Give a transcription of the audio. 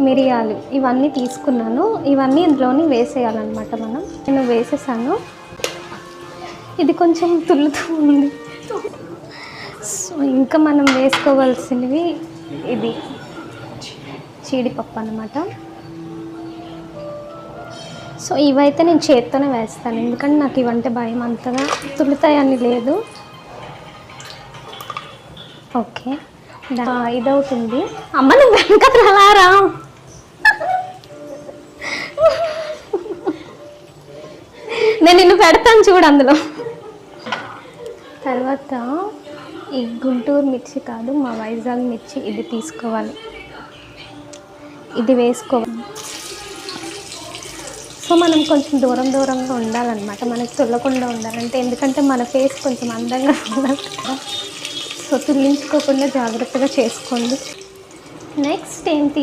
మిరియాలు ఇవన్నీ తీసుకున్నాను. ఇవన్నీ ఇందులోని వేసేయాలన్నమాట మనం. నేను వేసేసాను. ఇది కొంచెం తుల్లుతూ ఉంది. సో ఇంకా మనం వేసుకోవాల్సినవి ఇది జీడిపప్పు అన్నమాట. సో ఇవైతే నేను చేత్తోనే వేస్తాను, ఎందుకంటే నాకు ఇవంటే భయం, అంతగా తులుతాయని లేదు. ఓకే, ఇదవుతుంది. అమ్మ నువ్వు వెనక రారా. నేను నిన్ను పెడతాను చూడు అందులో. తర్వాత ఈ గుంటూరు మిర్చి కాదు, మా వైజాగ్ మిర్చి ఇది తీసుకోవాలి, ఇది వేసుకోవాలి. సో మనం కొంచెం దూరంగా ఉండాలన్నమాట, మనకి తుల్లకుండా ఉండాలంటే, ఎందుకంటే మన ఫేస్ కొంచెం అందంగా ఉండాలి కదా. సో తుల్లించుకోకుండా జాగ్రత్తగా చేసుకోండి. నెక్స్ట్ ఏంటి